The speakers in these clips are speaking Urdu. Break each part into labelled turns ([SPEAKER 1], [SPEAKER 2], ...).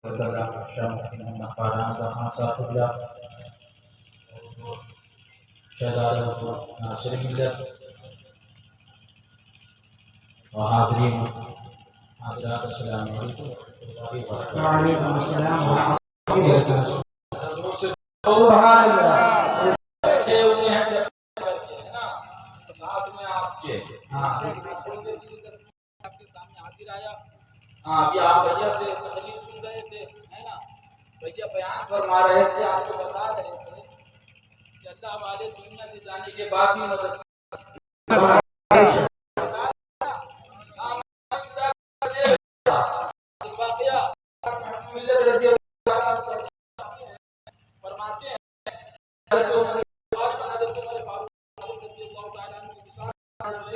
[SPEAKER 1] وكذا الشام من قاران خاصة قبلة شهداء ناصر ملت وحاضرين حاضرات السلام علیکم
[SPEAKER 2] وعلیکم السلام ورحمۃ اللہ سبحان اللہ
[SPEAKER 1] ابھی آپ بھیا سے تقریر سن رہے تھے ہے نا، بھیا بیان فرما رہے تھے، آپ کو بتا رہے تھے کہ اللہ والے دنیا سے جانے کے بعد بھی مدد فرماتے ہیں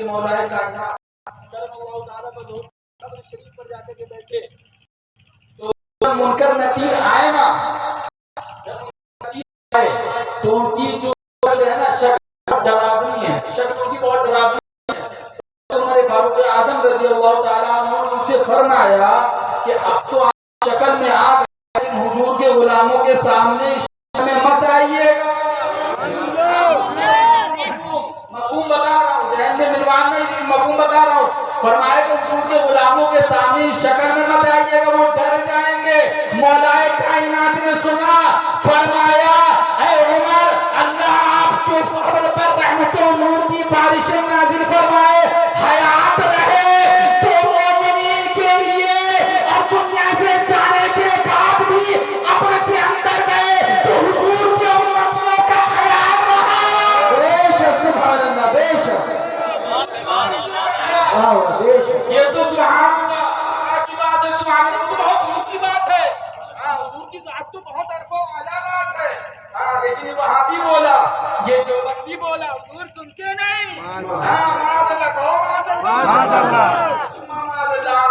[SPEAKER 1] مولا کائنات شریف پر جاتے کے بیٹھے تو منکر نکیر آئے نا، تو ان کی جو ہے نا شکل ڈراونی ہے، شکل ان کی بہت ڈراونی ہے۔ تو ہمارے فاروق اعظم رضی اللہ تعالیٰ عنہ نے ان سے فرمایا کہ اب تو آپ شکل میں آ گئے، لیکن حضور کے غلاموں کے سامنے اس میں مت آئیے گا۔ مفہوم بتا رہا ہوں، ذہن میں ملوان نہیں لیکن مفہوم بتا رہا ہوں۔ فرمایا کہ حضور کے غلاموں کے سامنے اس شکل میں مت آئیے گا، وہ ڈر جائیں گے۔ مولا کائنات نے سنا، فرمایا اے عمر، اللہ آپ کے قبر پر رحمت و نور کی بارشیں نازل فرمائے، حیات رہے تو مومنین کے لیے، اور دنیا سے جانے کے بعد بھی قبر کے اندر گئے تو حضور کی امتوں کا خیال رہا۔
[SPEAKER 2] بے شک سبحان اللہ، بے شک
[SPEAKER 1] یہ تو سبحان اللہ کی بات ہے، سبحان اللہ تو بہت دور کی بات ہے، حضور کی ذات تو بہت عرفہ و اعلیٰ بات ہے، لیکن وہاں بھی بولا، یہ جو بھی بولا، حضور سنتے نہیں۔ معاذ اللہ کہو، معاذ اللہ،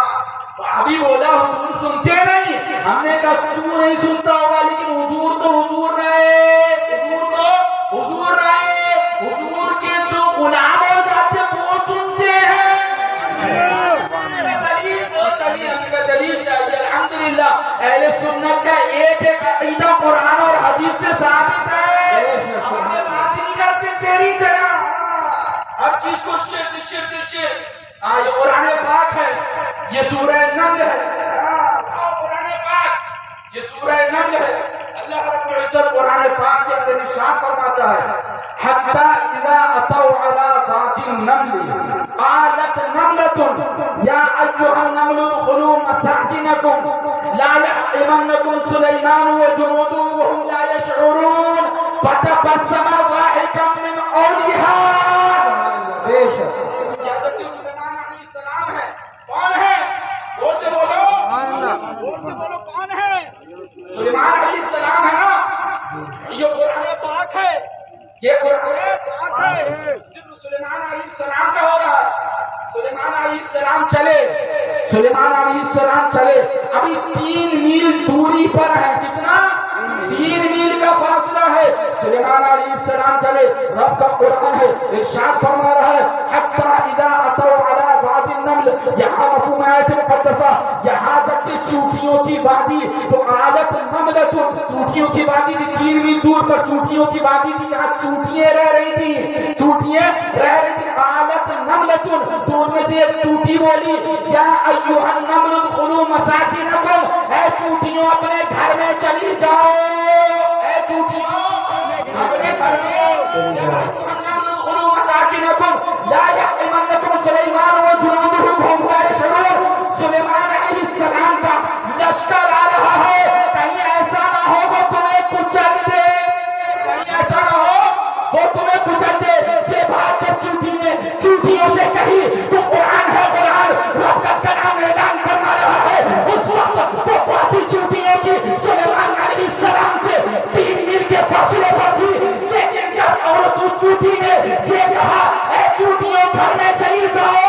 [SPEAKER 1] وہاں بھی بولا حضور سنتے نہیں۔ ہم نے کہا تو نہیں سنتا ہوگا، لیکن حضور تو حضور رہے، حضور تو حضور رہے، حضور کے جو غلام ہو جاتے وہ سنتے ہیں۔ دلیل چاہیے، الحمدللہ اہل سنت کا ایک عقیدہ قرآن اور حدیث سے ثابت ہے، ہم بات نہیں کرتے تیری طرح ہر چیز کو شرک۔ یہ قرآن پاک ہے، یہ سورہ نمل ہے، قرآن پاک یہ سورہ نمل ہے۔ اللہ رب العزت قرآن پاک کے اندر ارشاد فرماتا ہے حتی اذا اتوا علی ذات النمل قالت نملة یا ایها النمل ادخلوا مساکنکم لا یحطمنکم سلیمان وجنوده وهم لا یشعرون فتبسم ضاحکا من قولها۔
[SPEAKER 2] بے شک
[SPEAKER 1] حضرت سلیمان علیہ السلام ہے، کون ہے؟ زور سے بولو، زور سے بولو، کون ہے؟ سلیمان علیہ السلام ہے نا، یہ قرآن پاک ہے، یہ قرآن پاک ہے، ذکر سلیمان علیہ السلام کا ہو رہا ہے۔ سلیمان علیہ السلام چلے، سلیمان علیہ السلام چلے، ابھی 3 میل دوری پر ہے، کتنا؟ 3 میل کا فاصلہ ہے۔ سلیمان علیہ السلام چلے، رب کا قرآن ہے، ارشاد فرما رہا ہے حتی اذا اتوا علی ذات النمل، یہاں مفہوم آیت مقدسہ، یہاں تک کہ چونٹیوں کی وادی، تو قالت نملۃ، چونٹیوں کی وادی تھی 3 میل دور پر، چونٹیوں کی وادی تھی جہاں چونٹیاں رہ رہی تھی، چونٹیاں رہ رہی تھی۔ قالت نملۃ، تو ان میں سے ایک چونٹی بولی یا ایھا النمل ادخلوا مساکنکم، اے چونٹیوں اپنے گھر میں چلی جاؤ، اے چونٹیوں اپنے گھر میں، یا ایھا النمل ادخلوا مساکنکم لا یحطمنکم سلیمان وجنودہ وهم لا یشعرون۔ سلیمان علیہ السلام کا لشکر آ رہا ہے، کہیں ایسا نہ ہو وہ تمہیں کچل دے، کہیں ایسا نہ ہو وہ تمہیں کچل دے۔ یہ بات جب چونٹی نے چونٹیوں سے کہی تو قرآن ہے، قرآن رب کا کلام اعلان فرما رہا ہے، اس وقت وہ وادی چونٹیوں کی سلیمان علیہ السلام سے 3 میل کے فاصلے پر تھی، لیکن جب اور اس چونٹی نے یہ کہا اے چونٹیوں گھر میں چلی جاؤ،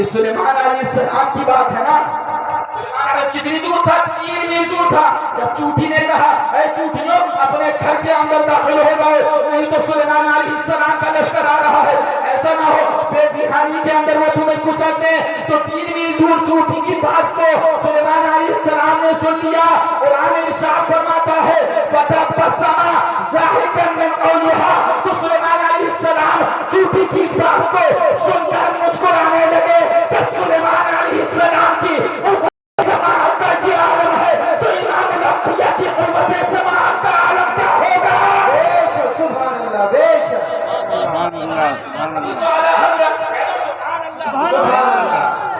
[SPEAKER 1] یہ سلیمان علیہ السلام کی بات ہے نا. سلیمان علیہ کتنی دور تھا؟ 3 میل دور تھا. جب چوٹی نے کہا اے چوٹیوں اپنے گھر کے اندر داخل ہو گئے, نہیں تو سلیمان علیہ السلام کا لشکر آ رہا ہے, ایسا نہ ہو بے دہانی کے اندر وہ تمہیں کچل دیں. تو 3 میل دور چوٹی کی بات کو سلیمان علیہ السلام نے سن لیا. قرآن ارشاد فرماتا ہے فَتَبَسَّمَ ضَاحِكًا مِنْ قَوْلِهَا, تو سلیمان علیہ السلام چوٹی کی بات کو سن کر مسکرانے لگے. جب سلیمان علیہ السلام کی سماعت کا یہ عالم ہے تو امام الانبیاء کی قوت سماعت کا عالم کیا ہوگا؟
[SPEAKER 2] بے شک سبحان اللہ بے شک
[SPEAKER 3] سبحان اللہ سبحان اللہ
[SPEAKER 1] سبحان اللہ.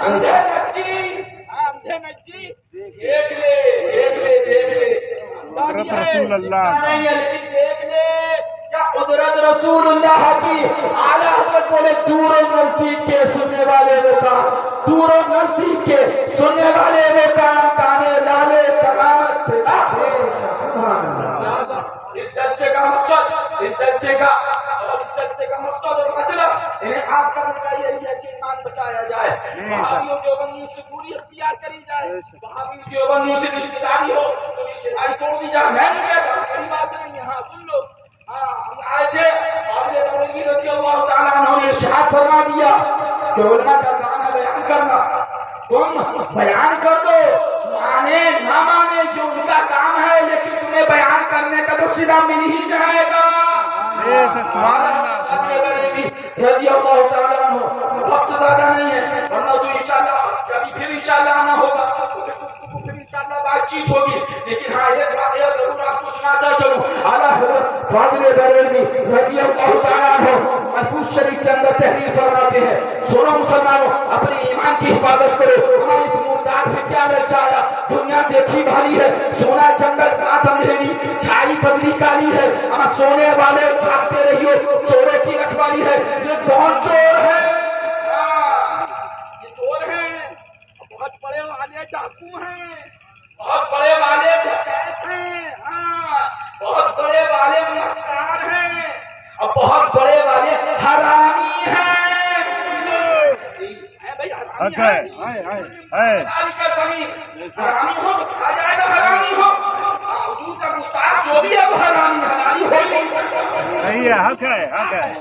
[SPEAKER 1] اندھے نجی دیکھ لے دیکھ لے دیکھ لے
[SPEAKER 3] قدرت رسول اللہ
[SPEAKER 1] نہیں ہے, لیکن دیکھ لے کیا قدرت رسول اللہ کی. اعلیٰ حضرت بولے دور و نزدیک کے سننے والے وہ کان, دور و نزدیک کے سننے والے وہ کان, کانے لالے کرامت پہ
[SPEAKER 2] بے شک سبحان اللہ.
[SPEAKER 1] اس جلسے کا مقصد, اس جلسے کا مقصد اور مطلب انہیں آپ کرنے کا یہی ہے کہ ایمان بچایا جائے, وہابیوں دیوبندیوں سے دوری اختیار کری جائے, وہابیوں دیوبندیوں سے رشتہ داری ہو تو رشتہ داری توڑ دی جائے. میں نہیں کہتا, بڑی بات نہیں ہے, ہاں سن لو. ہم آئے تھے حضرت علی رضی اللہ تعالیٰ عنہ نے ارشاد فرما دیا کہ علماء کا کام ہے بیان کرنا, تم بیان کر دو, مانے نہ مانے جو ان کا کام ہے, لیکن تمہیں بیان کرنے کا تو صلہ مل ہی جائے گا. رضی اللہ تعالیٰ عنہ, وقت زیادہ نہیں ہے ورنہ تو انشاءاللہ کبھی پھر انشاءاللہ آنا ہوگا, پھر انشاءاللہ بات چیت ہوگی. لیکن ہاں ایک واقعہ ضرور آپ کو سناتا چلوں. اعلیٰ حضرت فاضل بریلوی رضی اللہ تعالیٰ عنہ محفوظ شریف کے اندر تحریر فرماتے ہیں, سنو مسلمانوں اپنے ایمان کی حفاظت کرو. ہمیں اس مردار سے کیا للچایا, دنیا دیکھی بھاری ہے, سونا جنگل رات اندھیری, چھائی بدری کالی ہے, ہم سونے والے جاگتے رہیے, چورے کی رکھوالی ہے. یہ کون چور ہے؟ یہ چور ہیں, بہت بڑے والے ڈاکو ہیں, بہت بڑے والے ڈکیت ہیں, ہاں بہت بڑے والے مکار ہیں, اور بہت بڑے والے حرامی ہیں. حرامی ہو کہا جائے گا, حرامی ہو حضور کا گستاخ جو بھی ہے وہ حرامی حلالی ہو ہی نہیں سکتا.
[SPEAKER 3] صحیح ہے, حق ہے حق ہے.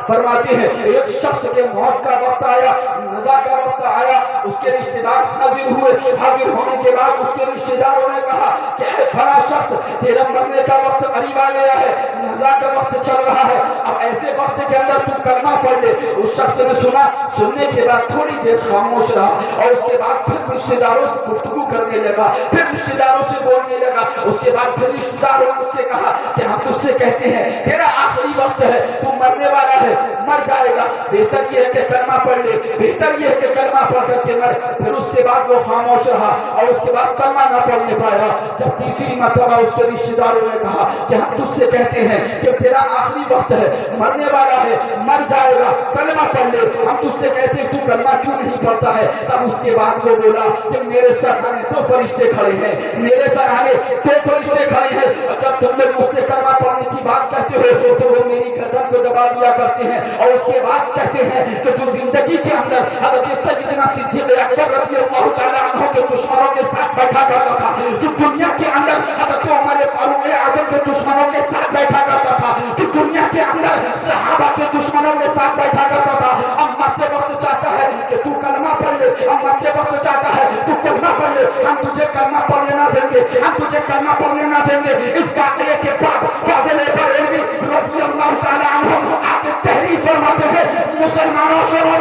[SPEAKER 1] فرماتے ہیں ایک شخص کے موت کا وقت آیا, نزا کا وقت آیا, اس کے رشتہ دار حاضر ہوئے. حاضر ہونے کے بعد اس کے رشتہ داروں نے کہا کہ اے فلاں شخص تیرا مرنے کا وقت قریب آ گیا ہے, نزا کا وقت چل رہا ہے, اب ایسے وقت کے اندر تو کلمہ پڑھ لے. اس شخص نے سنا, سننے کے بعد تھوڑی دیر خاموش رہا, اور اس کے بعد پھر رشتہ داروں سے گفتگو کرنے لگا, پھر رشتہ داروں سے بولنے لگا. اس کے بعد پھر رشتہ داروں نے اس سے کہا کہ ہم تجھ سے کہتے ہیں تیرا آخری وقت ہے, تو مرنے والا ہے, مر جائے گا, بہتر یہ ہے کہ کلمہ پڑھ لے, بہتر یہ ہے کہ کلمہ پڑھ کر کے مر. پھر اس کے بعد وہ خاموش رہا اور اس کے بعد کلمہ نہ پڑھنے پایا. جب تیسری مرتبہ اس کے رشتہ داروں نے کہا کہ ہم تجھ سے کہتے ہیں کہ تیرا آخری وقت ہے, مرنے والا ہے, مر جائے گا, کلمہ پڑھ لے, ہم تجھ سے کہتے ہیں تو کلمہ کیوں نہیں پڑھتا ہے. تب اس کے بعد وہ بولا کہ میرے سرحانے 2 فرشتے کھڑے ہیں, میرے سرحانے 2 فرشتے کھڑے ہیں, اور جب تم لوگ مجھ سے کلمہ پڑھنے کی بات کہتے ہو تو وہ میری گردن کو دبا دیا کرتے ہیں, اور اس کے بعد کہتے ہیں کہ جو زندگی کے اندر حضرت سیدنا صدیق اکبر رضی اللہ تعالیٰ عنہ کے دشمنوں کے ساتھ بیٹھا کرتا تھا, جو دنیا کے اندر حضرت عمر فاروق اعظم کے دشمنوں کے ساتھ بیٹھا کرتا تھا, جو دنیا کے اندر صحابہ کے دشمنوں کے ساتھ بیٹھا کرتا تھا, اب مرتے وقت چاہتا ہے کہ تو کلمہ پڑھ لے, اب مرتے وقت چاہتا ہے تو کلمہ پڑھ لے, ہم تجھے کلمہ پڑھنے نہ دیں گے, ہم تجھے کلمہ پڑھنے نہ دیں گے. اس واقعے کے بعد فاضل بریلوی رضی اللہ تعالیٰ عنہ آگے تحریر فرماتے ہیں, مسلمانوں سنو,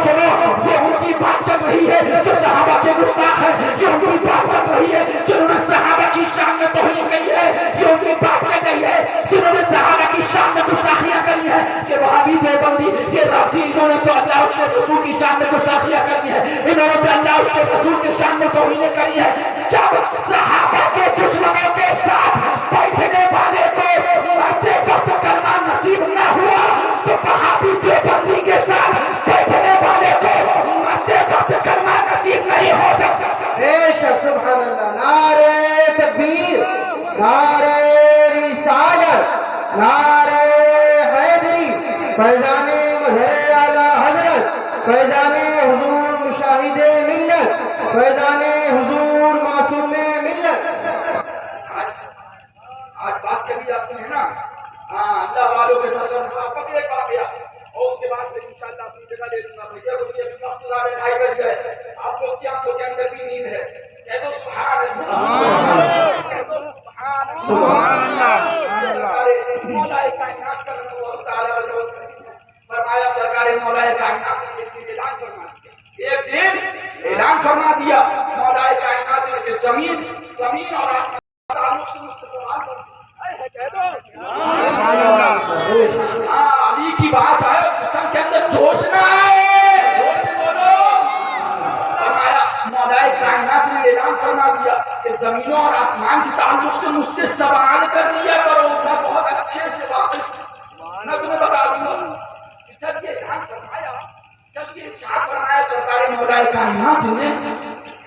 [SPEAKER 1] یہ ان کی بات چل رہی ہے جو صحابہ کے گستاخ ہے, یہ ان کی بات چل رہی ہے جنہوں نے صحابہ کی شان میں توہین کی ہے, یہ ان کی بات چل رہی ہے جنہوں نے صحابہ کی شان میں گستاخیاں کری ہیں. یہ وہابی دیوبندی, یہ رافضی, انہوں نے تو اللہ اس کے رسول کی شان میں گستاخیاں کری ہیں, انہوں نے تو اللہ اس کے رسول کی شان میں توہین کری ہے. جب صحابہ کے دشمنوں کے ساتھ بیٹھنے والے کو مرتے وقت کلمہ نصیب نہ ہوا تو وہابی دیوبندی کے ساتھ بیٹھنے والے کو مرتے وقت کلمہ نصیب نہیں ہو سکتا.
[SPEAKER 2] بے شک سبحان اللہ. نعرہ تکبیر, نعرہ رسالت, نعرہ حیدری.
[SPEAKER 1] بھی نیند ہے کہہ دو سبحان اللہ
[SPEAKER 3] سبحان اللہ
[SPEAKER 1] سرکار مولا کائنات کا اللہ تعالی وجہ فرمایا سرکار مولا کائنات نے ایک دن اعلان فرما دیا ایک دن اعلان فرما دیا مولا کائنات نے کہ زمین اور آسمان تعلق سے مجھ سے سوال کرتے کہہ دو علی کی بات ہے جسم کے اندر جوش نہ آئے جوش سے بولو فرمایا مولا کائنات نے اعلان فرما دیا کہ زمینوں اور آسمان کی تعلق سے مجھ سے سوال کر لیا کرو میں بہت اچھے سے واقف ہوں میں تمہیں بتا دوں گا جب یہ اعلان فرمایا جب یہ ارشاد فرمایا سرکار مولا کائنات نے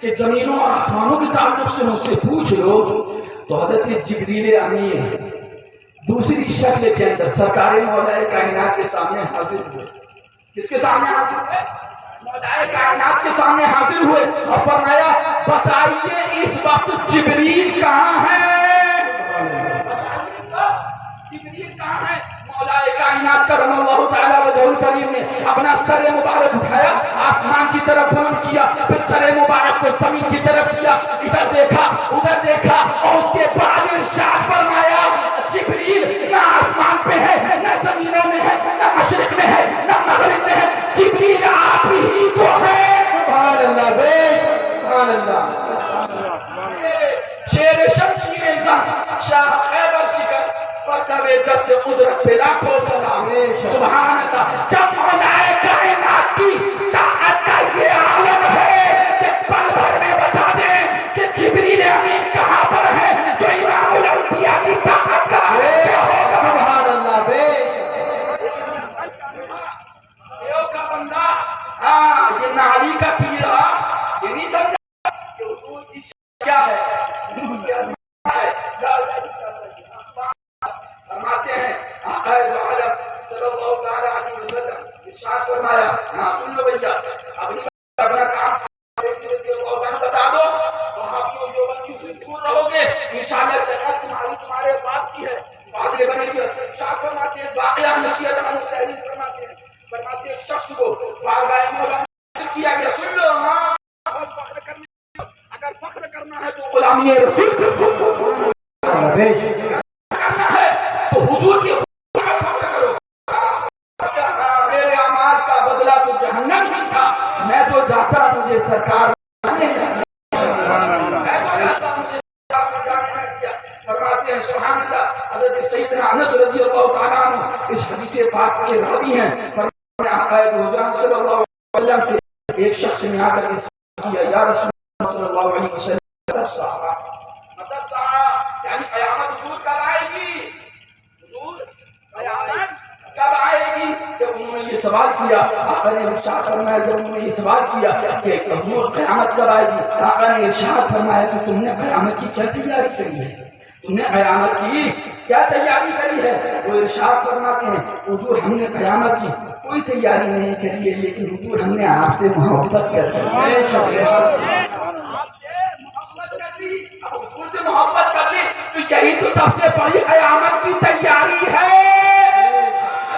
[SPEAKER 1] کہ زمینوں اور آسمانوں کے تعلق سے مجھ سے پوچھ لو تو حضرت جبریل امین دوسری شکل کے اندر سرکار مولا کائنات کے سامنے حاضر ہوئے کس کے سامنے حاضر ہوئے مولا کائنات کے سامنے حاضر ہوئے اور فرمایا بتائیے اس وقت جبریل کہاں ہے جبریل کہاں ہے مولا کائنات کرم اللہ تعالی وجہ الکریم نے اپنا سر مبارک اٹھایا آسمان کی طرف بلند کیا پھر سر مبارک کو زمین کی طرف کیا ادھر دیکھا ادھر دیکھا اور اس کے بعد ارشاد فرمایا جبریل نہ آسمان پہ ہے نہ زمینوں میں ہے نہ مشرق میں ہے نہ مغرب میں ہے جبریل آپ ہی تو ہے
[SPEAKER 2] سبحان اللہ بے سبحان اللہ
[SPEAKER 1] شیر شمشیر انسان شاہ خیبر شکر پرتبے دست سے قدرت پہ لاکھوں سلام سبحان اللہ جب مولا کائنات کی طاقت کا یہ عالم ہے کہ پل بھر میں بتا دیں کہ جبریل امین کہاں پر ہے جو امام الانبیاء کی طاقت کا کیا ہوگا
[SPEAKER 2] سبحان اللہ بے
[SPEAKER 1] دیو کا بندہ یہ نالی کا کیڑا یہ نہیں سمجھا کہ حضور کی کیا ہے فرماتے ہیں آقا دو عالم صلی اللہ تعالی علیہ وسلم ارشاد فرمایا ہاں سن لو بھیا اپنا کام بتا دو وہابیوں دیوبندیوں سے دور رہو گے انشاءاللہ جنت تمہارے باپ کی ہے بادلے بنے گی ارشاد فرماتے ہیں واقعہ نصیحت عن التحریر فرماتے ہیں شخص کو بارگاہ مولا کیا گیا سن لو ہاں اگر فخر کرنا ہے تو غلامی رسول کرنا ہے تو حضور کی فخر کرو میرے اعمال کا بدلہ تو جہنم ہی تھا میں تو جاتا مجھے سرکار فرماتے ہیں سبحان اللہ حضرت سیدنا انس رضی اللہ تعالیٰ عنہ اس حدیث پاک کے راوی ہیں فرماتے ہیں آقا دو جہان صلی اللہ علیہ وسلم سے ایک شخص نے آ کر کیا یا رسول اللہ صلی اللہ علیہ وسلم یعنی قیامت حضور کب آئے گی حضور قیامت کب آئے گی جب انہوں نے یہ سوال کیا آقا نے ارشاد فرمایا جب انہوں نے یہ سوال کیا کہ حضور قیامت کب آئے گی آقا نے ارشاد فرمایا کہ تم نے قیامت کی کیا تیاری کری ہے تم نے قیامت کی کیا تیاری کری ہے وہ ارشاد فرماتے ہیں حضور ہم نے قیامت کی کوئی تیاری نہیں کری ہے لیکن حضور ہم نے آپ سے محبت کر محبت کر لی تو یہی تو سب سے بڑی قیامت کی تیاری ہے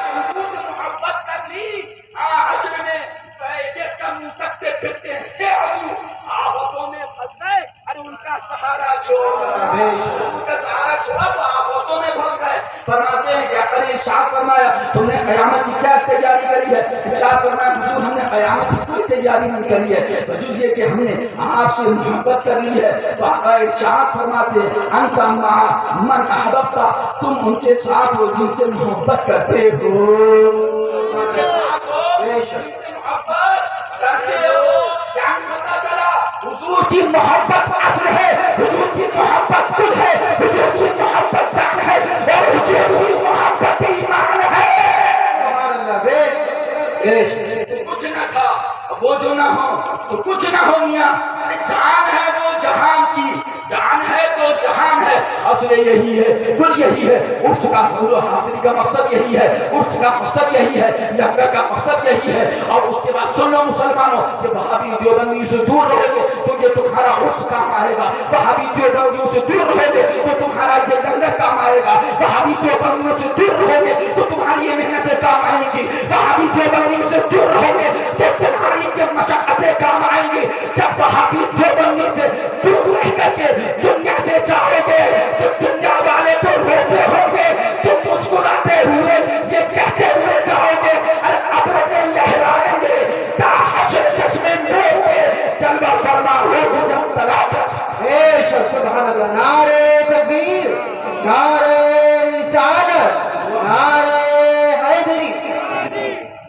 [SPEAKER 1] حضور سے محبت کر لی حشر میں ایک کا منہ تکتے پھرتے ہیں آفتوں میں پھنس گئے ارے ان کا سہارا چھوڑا ان کا سہارا چھوڑا تو آفتوں میں پھنس گئے فرماتے ہیں کہ آقا نے ارشاد فرمایا تم نے قیامت کی کیا تیاری کری ہے ارشاد فرمایا حضور ہم نے قیامت کی کوئی تیاری نہیں کری ہے بجز یہ کہ ہم نے آپ سے محبت کر لی ہے تو آقا ارشاد فرماتے ہیں انت مع من احببت تم ان کے ساتھ ہو جن سے محبت کرتے ہو ان کے ساتھ ہو جن سے محبت کرتے ہو یعنی پتہ چلا حضور کی محبت اصل ہے حضور کی محبت کل ہے حضور کی محبت جان ہے اور حضور کی محبت ایمان ہے
[SPEAKER 2] سبحان اللہ بے
[SPEAKER 1] کچھ نہ تھا وہ جو نہ ہو تو کچھ نہ ہو میاں جان ہے وہ جہان کی جان ہے تو جہان ہے اصل یہی ہے کل یہی ہے عرص کا حضور حاضری کا مقصد یہی ہے عرص کا مقصد یہی ہے لنگر کا مقصد یہی ہے اور اس کے بعد سن لو مسلمانوں کہ وہابی دیوبندی سے دور رہو گے تو یہ تمہارا عرص کام آئے گا. وہابی دیوبندیوں سے دور رہو گے تو تمہارا یہ لنگر کام آئے گا. وہابی دیوبندیوں سے دور رہو گے تو تمہاری یہ محنتیں کام آئیں گی. وہابی دیوبندیوں سے دور رہو گے تو تمہاری یہ مشقتیں کام آئیں گی. جب وہابی دیوبندی سے دور رہ کر کے دنیا سے جاؤ گے تو دنیا والے تو روتے ہوں گے, تم مسکراتے ہوئے یہ کہتے ہوئے جاؤ گے ابرے لہرائیں گے تا حشر چشمے نور کے جلوہ فرما ہو جب تلاش.
[SPEAKER 2] بے شک سبحان اللہ. نعرہ تکبیر, نعرہ رسالت, نعرہ حیدری.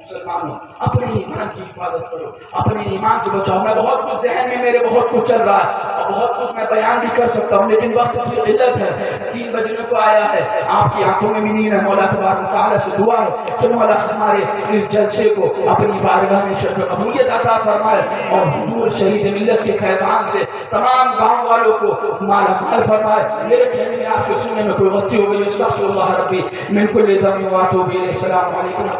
[SPEAKER 1] مسلمانوں اپنے ایمان کی حفاظت کرو, اپنے ایمان کو بچاؤ. میں بہت کچھ ذہن میں میرے بہت کچھ چل رہا ہے اور بہت کچھ میں بیان بھی کر سکتا ہوں, لیکن وقت کی قلت ہے. 3 بجنے کو آیا ہے, آپ کی آنکھوں میں بھی نیند ہے. مولا تبارک و تعالیٰ سے دعا ہے کہ مولا ہمارے اس جلسے کو اپنی بارگاہ میں شرف قبولیت عطا فرمائے اور حضور شہید ملت کے فیضان سے تمام گاؤں والوں کو مالا مال فرمائے. میرے کہنے میں آپ کے سننے میں کوئی غلطی ہو گئی, استغفر اللہ ربی من کل ذنب واتوب الیہ. السلام علیکم.